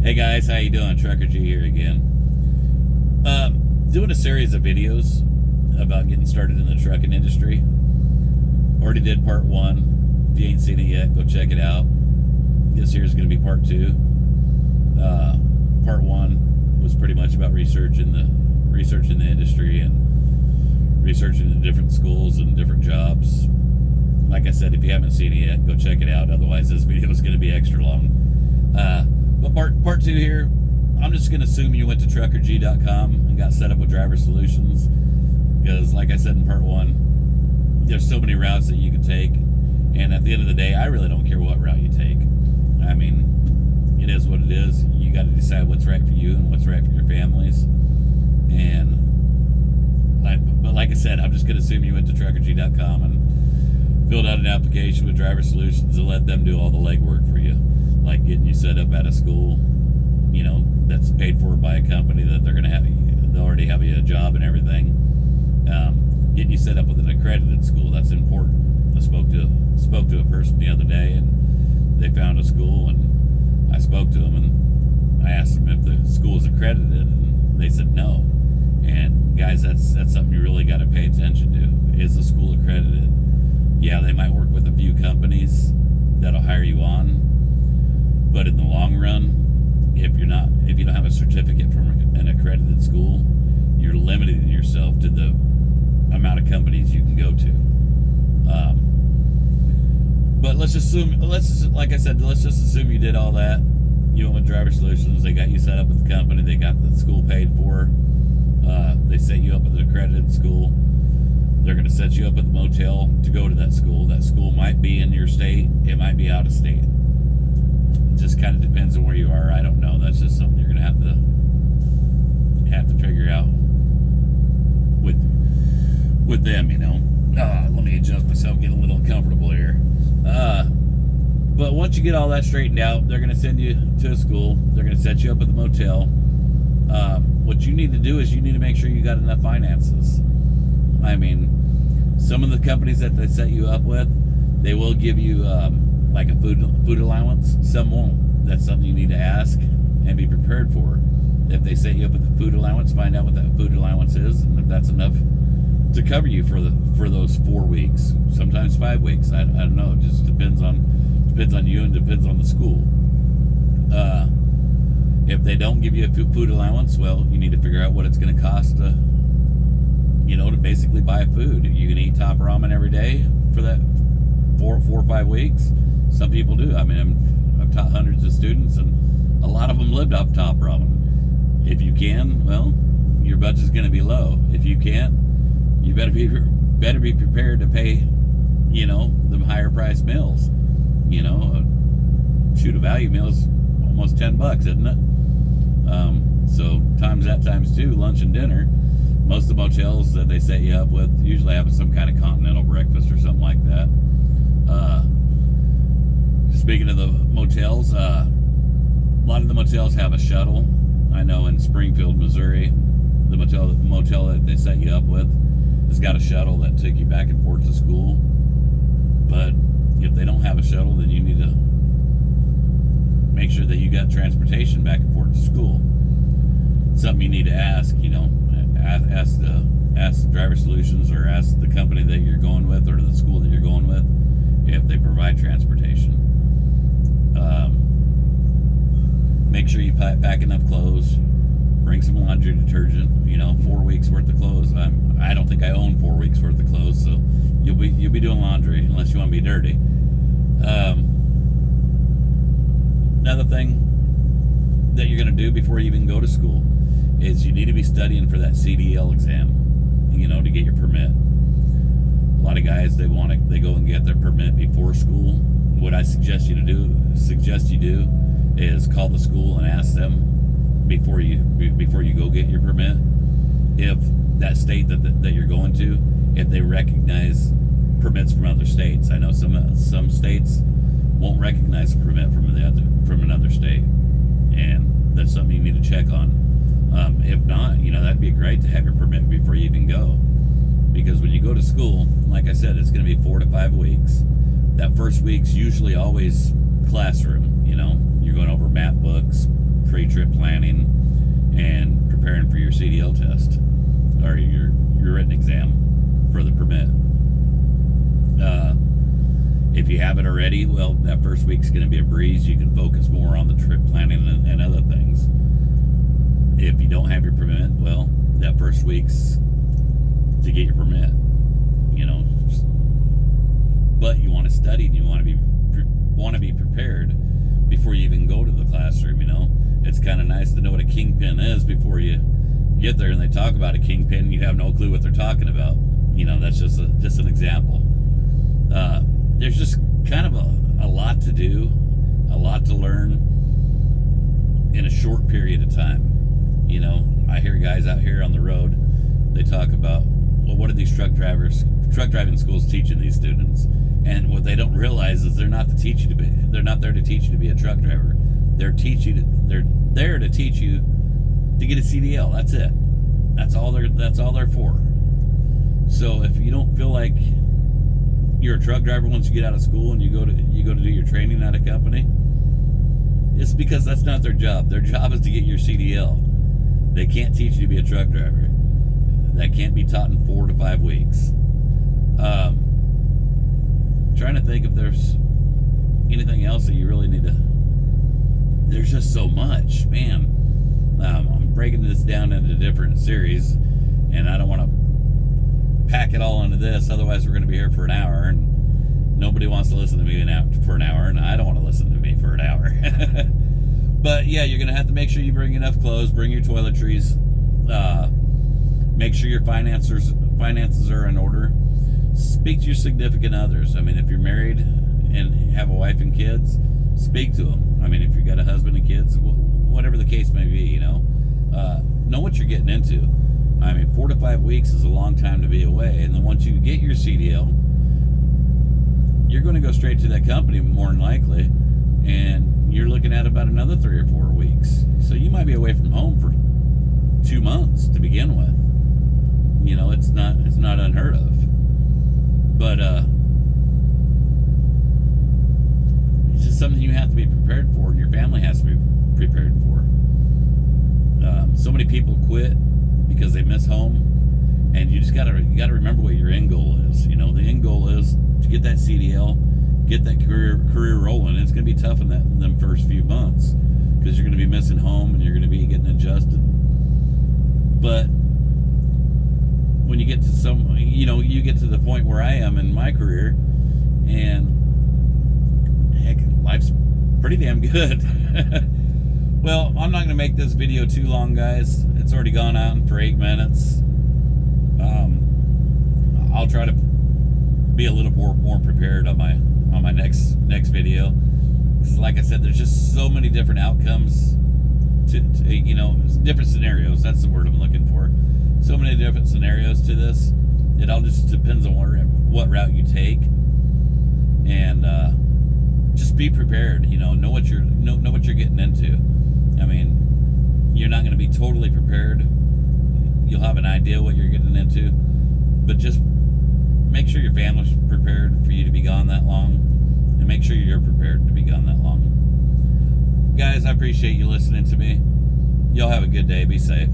Hey guys, how you doing? Trucker G here again. Doing a series of videos about getting started in the trucking industry. Already did part one. If you ain't seen it yet, go check it out. This here's going to be part two. Part one was pretty much about researching the industry and researching the different schools and different jobs. Like I said, if you haven't seen it yet, go check it out. Otherwise, this video is going to be extra long. But part two here, I'm just going to assume you went to truckerg.com and got set up with Driver Solutions. Because, like I said in part one, there's so many routes that you can take. And at the end of the day, I really don't care what route you take. I mean, it is what it is. You got to decide what's right for you and what's right for your families. But like I said, I'm just going to assume you went to truckerg.com and filled out an application with Driver Solutions and let them do all the legwork for you. Like getting you set up at a school, that's paid for by a company that they're going to have, they already have you a job and everything. Getting you set up with an accredited school, that's important. I spoke to a person the other day, and they found a school, and I spoke to them, and I asked them if the school is accredited, and they said no. And guys, that's something you really got to pay attention to. Is the school accredited? Yeah, they might work with a few companies that'll hire you on, but in the long run, if you don't have a certificate from an accredited school, you're limiting yourself to the amount of companies you can go to. But let's just assume you did all that. You went with Driver Solutions. They got you set up with the company. They got the school paid for. They set you up with an accredited school. They're going to set you up at the motel to go to that school. That school might be in your state. It might be out of state. It just kind of depends on where you are. I don't know. That's just something you're going to have to figure out with them, let me adjust myself, get a little uncomfortable here. But once you get all that straightened out, they're going to send you to a school. They're going to set you up at the motel. What you need to do is you need to make sure you got enough finances. I mean, some of the companies that they set you up with, they will give you like a food allowance. Some won't. That's something you need to ask and be prepared for. If they set you up with the food allowance, find out what that food allowance is, and if that's enough to cover you for those 4 weeks, sometimes 5 weeks. I don't know. It just depends on you and depends on the school. If they don't give you a food allowance, well, you need to figure out what it's going to cost to basically buy food. You can eat Top Ramen every day for that 4 or 5 weeks. Some people do. I mean, I've taught hundreds of students, and a lot of them lived off Top Ramen. If you can, well, your budget's going to be low. If you can't, you better be prepared to pay, the higher price meals. A value meal is almost $10, isn't it? So times that times two, lunch and dinner. Most of the motels that they set you up with usually have some kind of continental breakfast or something like that. Speaking of the motels, a lot of the motels have a shuttle. I know in Springfield, Missouri, the motel that they set you up with has got a shuttle that took you back and forth to school. But if they don't have a shuttle, then you need to make sure that you got transportation back and forth to school. Something you need to ask, ask Driver Solutions or ask the company that you're going with or the school that you're going with if they provide transportation. Make sure you pack enough clothes. Bring some laundry detergent. 4 weeks worth of clothes. I don't think I own 4 weeks worth of clothes, so you'll be doing laundry unless you want to be dirty. Another thing that you're going to do before you even go to school is you need to be studying for that CDL exam, to get your permit. A lot of guys, they go and get their permit before school. What I suggest you do is call the school and ask them before you go get your permit if that state that you're going to, if they recognize permits from other states. I know some states won't recognize a permit from another state, and that's something you need to check on. If not, that'd be great to have your permit before you even go, because when you go to school, like I said, it's going to be 4 to 5 weeks. That first week's usually always classroom. You're going over math books, trip planning and preparing for your CDL test or your written exam for the permit. If you haven't already, well, that first week's going to be a breeze. You can focus more on the trip planning and other things. If you don't have your permit, well, that first week's to get your permit, you know. But you want to study and you want to be prepared before you even go to the classroom, you know. It's kind of nice to know what a kingpin is before you get there and they talk about a kingpin and you have no clue what they're talking about. You know, that's just an example. There's just kind of a lot to do, a lot to learn in a short period of time. You know, I hear guys out here on the road, they talk about, well, what are these truck driving schools teaching these students? And what they don't realize is they're not there to teach you to be a truck driver. They're there to teach you to get a CDL. That's it. That's all they're for. So if you don't feel like you're a truck driver once you get out of school and you go to do your training at a company, it's because that's not their job. Their job is to get your CDL. They can't teach you to be a truck driver. That can't be taught in 4 to 5 weeks. Trying to think if there's anything else that you really need to. There's just so much, man. I'm breaking this down into different series, and I don't want to pack it all into this. Otherwise, we're going to be here for an hour, and nobody wants to listen to me for an hour, and I don't want to listen to me for an hour. But yeah, you're going to have to make sure you bring enough clothes, bring your toiletries, make sure your finances are in order. Speak to your significant others. I mean, if you're married and have a wife and kids, speak to them. I mean, if you've got a husband and kids, whatever the case may be, you know what you're getting into. I mean, 4 to 5 weeks is a long time to be away. And then once you get your CDL, you're going to go straight to that company more than likely. And you're looking at about another 3 or 4 weeks. So you might be away from home for 2 months to begin with. You know, it's not unheard of. But it's just something you have to be prepared for, and your family has to be prepared for. So many people quit because they miss home, and you gotta remember what your end goal is. You know, the end goal is to get that CDL, get that career rolling. It's gonna be tough in them first few months because you're gonna be missing home and you're gonna be getting adjusted. But when you get to you get to the point where I am in my career, and heck, life's pretty damn good. Well, I'm not going to make this video too long, guys. It's already gone out for 8 minutes. I'll try to be a little more prepared on my next video. Because like I said, there's just so many different outcomes to different scenarios. That's the word I'm looking for. So many different scenarios to this. It all just depends on what route you take, and just be prepared. You know what you're getting into. I mean, you're not going to be totally prepared. You'll have an idea what you're getting into, but just make sure your family's prepared for you to be gone that long, and make sure you're prepared to be gone that long. Guys, I appreciate you listening to me. Y'all have a good day. Be safe.